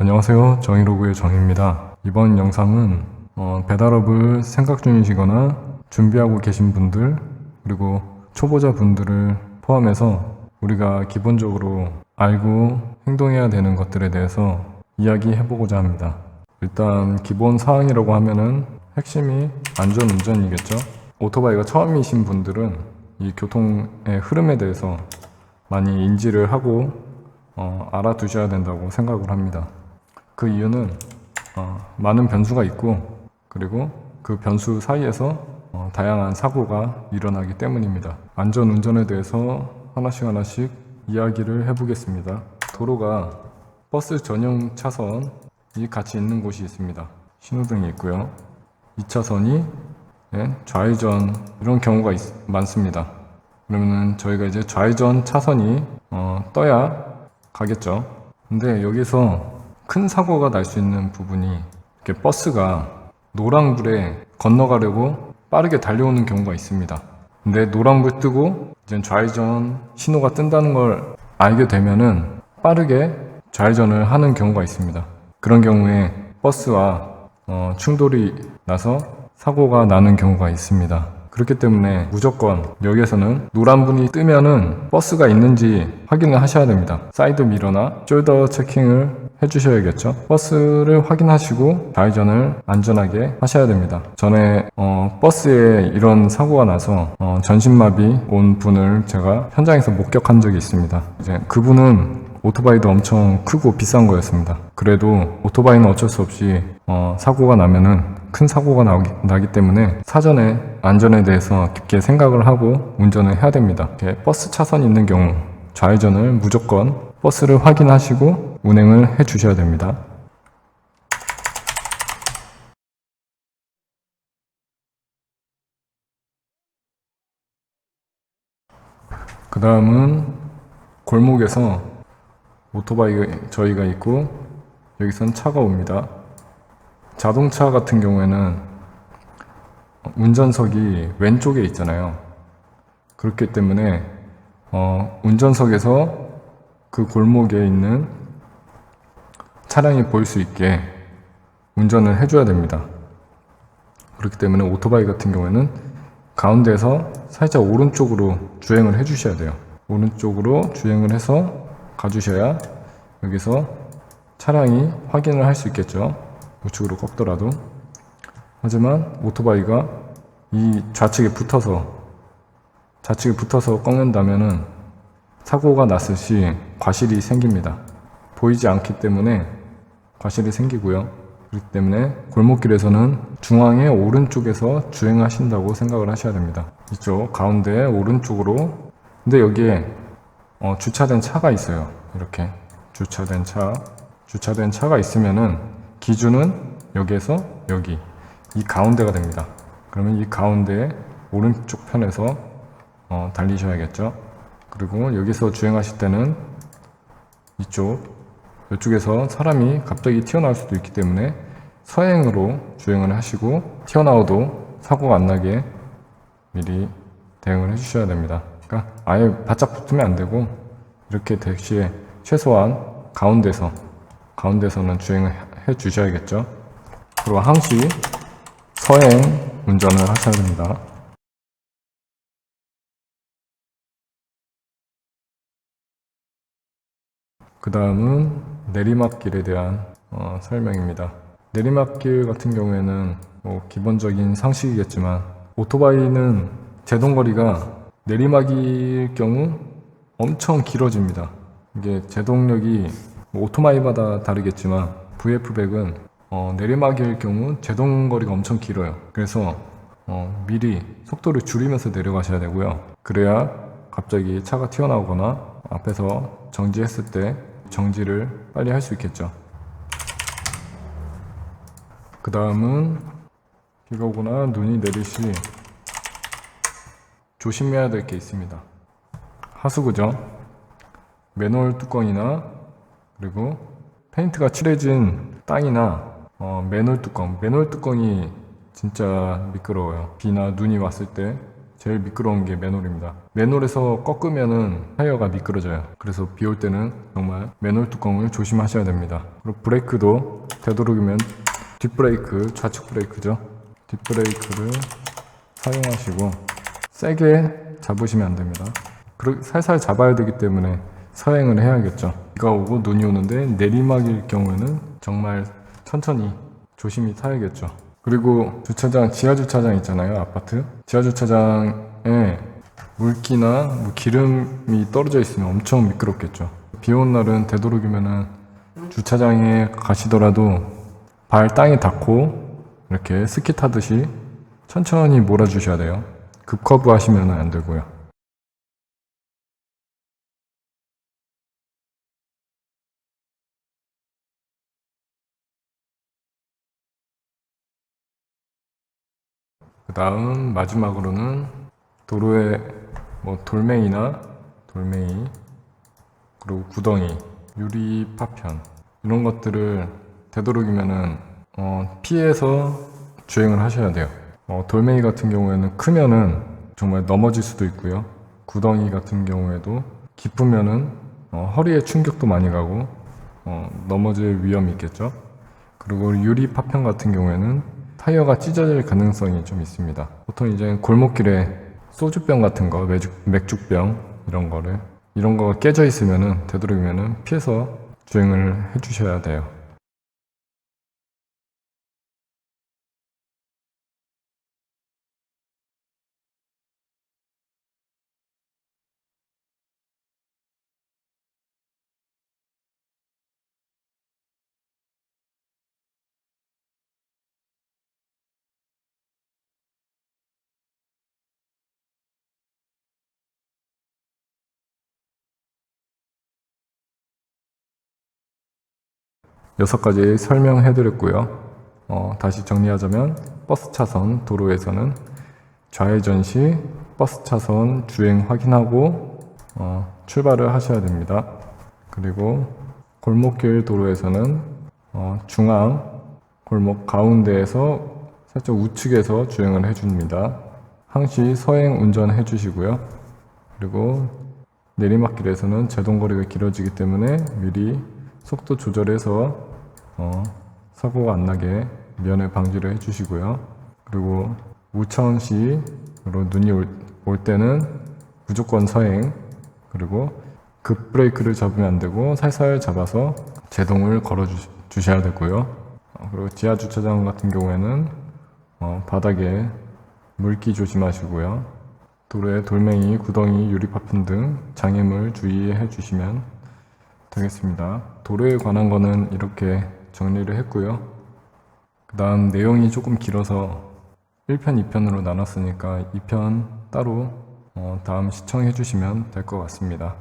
안녕하세요. 정의로그의 정입니다. 이번 영상은 배달업을 생각 중이시거나 준비하고 계신 분들 그리고 초보자 분들을 포함해서 우리가 기본적으로 알고 행동해야 되는 것들에 대해서 이야기해보고자 합니다. 일단 기본 사항이라고 하면은 핵심이 안전운전이겠죠. 오토바이가 처음이신 분들은 이 교통의 흐름에 대해서 많이 인지를 하고 알아두셔야 된다고 생각을 합니다. 그 이유는 많은 변수가 있고 그리고 그 변수 사이에서 다양한 사고가 일어나기 때문입니다. 안전운전에 대해서 하나씩 이야기를 해보겠습니다. 도로가 버스 전용 차선이 같이 있는 곳이 있습니다. 신호등이 있고요. 2차선이 좌회전 이런 경우가 많습니다. 그러면은 저희가 이제 좌회전 차선이 떠야 가겠죠. 근데 여기서 큰 사고가 날 수 있는 부분이 이렇게 버스가 노란불에 건너가려고 빠르게 달려오는 경우가 있습니다. 근데 노란불 뜨고 이제 좌회전 신호가 뜬다는 걸 알게 되면은 빠르게 좌회전을 하는 경우가 있습니다. 그런 경우에 버스와 충돌이 나서 사고가 나는 경우가 있습니다. 그렇기 때문에 무조건 여기에서는 노란불이 뜨면은 버스가 있는지 확인을 하셔야 됩니다. 사이드 미러나 숄더 체킹을 해주셔야겠죠. 버스를 확인하시고 좌회전을 안전하게 하셔야 됩니다. 전에 버스에 이런 사고가 나서 전신마비 온 분을 제가 현장에서 목격한 적이 있습니다. 이제 그분은 오토바이도 엄청 크고 비싼 거였습니다. 그래도 오토바이는 어쩔 수 없이 사고가 나면은 큰 사고가 나기 때문에 사전에 안전에 대해서 깊게 생각을 하고 운전을 해야 됩니다. 버스 차선이 있는 경우 좌회전을 무조건 버스를 확인하시고 운행을 해 주셔야 됩니다. 그 다음은 골목에서 오토바이 저희가 있고 여기선 차가 옵니다. 자동차 같은 경우에는 운전석이 왼쪽에 있잖아요. 그렇기 때문에 운전석에서 그 골목에 있는 차량이 보일 수 있게 운전을 해줘야 됩니다. 그렇기 때문에 오토바이 같은 경우에는 가운데에서 살짝 오른쪽으로 주행을 해주셔야 돼요. 오른쪽으로 주행을 해서 가주셔야 여기서 차량이 확인을 할 수 있겠죠. 우측으로 꺾더라도. 하지만 오토바이가 이 좌측에 붙어서 꺾는다면은 사고가 났을 시 과실이 생깁니다. 보이지 않기 때문에 과실이 생기고요. 그렇기 때문에 골목길에서는 중앙의 오른쪽에서 주행하신다고 생각을 하셔야 됩니다. 이쪽 가운데 오른쪽으로. 근데 여기에 주차된 차가 있어요. 이렇게 주차된 차가 있으면은 기준은 여기에서 여기 이 가운데가 됩니다. 그러면 이 가운데 오른쪽 편에서 달리셔야겠죠. 그리고 여기서 주행하실 때는 이쪽에서 사람이 갑자기 튀어나올 수도 있기 때문에 서행으로 주행을 하시고 튀어나와도 사고가 안 나게 미리 대응을 해주셔야 됩니다. 그러니까 아예 바짝 붙으면 안 되고 이렇게 대시에 최소한 가운데서는 주행을 해 주셔야겠죠. 그리고 항시 서행 운전을 하셔야 됩니다. 그 다음은 내리막길에 대한 설명입니다. 내리막길 같은 경우에는 기본적인 상식이겠지만 오토바이는 제동거리가 내리막일 경우 엄청 길어집니다. 이게 제동력이 오토바이마다 다르겠지만 VF100은 내리막일 경우 제동거리가 엄청 길어요. 그래서 미리 속도를 줄이면서 내려가셔야 되고요. 그래야 갑자기 차가 튀어나오거나 앞에서 정지했을 때 정지를 빨리 할 수 있겠죠. 그 다음은 비가 오거나 눈이 내리시 조심해야 될 게 있습니다. 하수구죠. 맨홀 뚜껑이나 그리고 페인트가 칠해진 땅이나 맨홀 뚜껑이 진짜 미끄러워요. 비나 눈이 왔을 때 제일 미끄러운 게 맨홀입니다. 맨홀에서 꺾으면은 타이어가 미끄러져요. 그래서 비 올 때는 정말 맨홀 뚜껑을 조심하셔야 됩니다. 그리고 브레이크도 되도록이면 뒷브레이크, 좌측 브레이크죠. 뒷브레이크를 사용하시고 세게 잡으시면 안 됩니다. 그리고 살살 잡아야 되기 때문에 서행을 해야겠죠. 비가 오고 눈이 오는데 내리막일 경우에는 정말 천천히 조심히 타야겠죠. 그리고 주차장, 지하 주차장 있잖아요. 아파트 지하 주차장에 물기나 뭐 기름이 떨어져 있으면 엄청 미끄럽겠죠. 비 오는 날은 되도록이면은 주차장에 가시더라도 발 땅에 닿고 이렇게 스키 타듯이 천천히 몰아주셔야 돼요. 급커브 하시면 안 되고요. 그 다음 마지막으로는 도로에 뭐 돌멩이 그리고 구덩이, 유리 파편 이런 것들을 되도록이면은 피해서 주행을 하셔야 돼요. 돌멩이 같은 경우에는 크면은 정말 넘어질 수도 있고요. 구덩이 같은 경우에도 깊으면은 허리에 충격도 많이 가고 넘어질 위험이 있겠죠. 그리고 유리 파편 같은 경우에는 타이어가 찢어질 가능성이 좀 있습니다. 보통 이제 골목길에 소주병 같은 거, 맥주병 이런 거가 깨져 있으면은 되도록이면은 피해서 주행을 해주셔야 돼요. 여섯 가지 설명해 드렸고요. 다시 정리하자면 버스 차선 도로에서는 좌회전 시 버스 차선 주행 확인하고 출발을 하셔야 됩니다. 그리고 골목길 도로에서는 중앙 골목 가운데에서 살짝 우측에서 주행을 해줍니다. 항시 서행 운전해 주시고요. 그리고 내리막길에서는 제동거리가 길어지기 때문에 미리 속도 조절해서 사고가 안 나게 면회 방지를 해주시고요. 그리고 우천시로 눈이 올 때는 무조건 서행, 그리고 급 브레이크를 잡으면 안 되고 살살 잡아서 제동을 걸어 주셔야 되고요. 그리고 지하 주차장 같은 경우에는 바닥에 물기 조심하시고요. 도로에 돌멩이, 구덩이, 유리파편 등 장애물 주의해 주시면 되겠습니다. 도로에 관한 거는 이렇게 정리를 했고요. 그 다음 내용이 조금 길어서 1편, 2편으로 나눴으니까 2편 따로 다음 시청해 주시면 될 것 같습니다.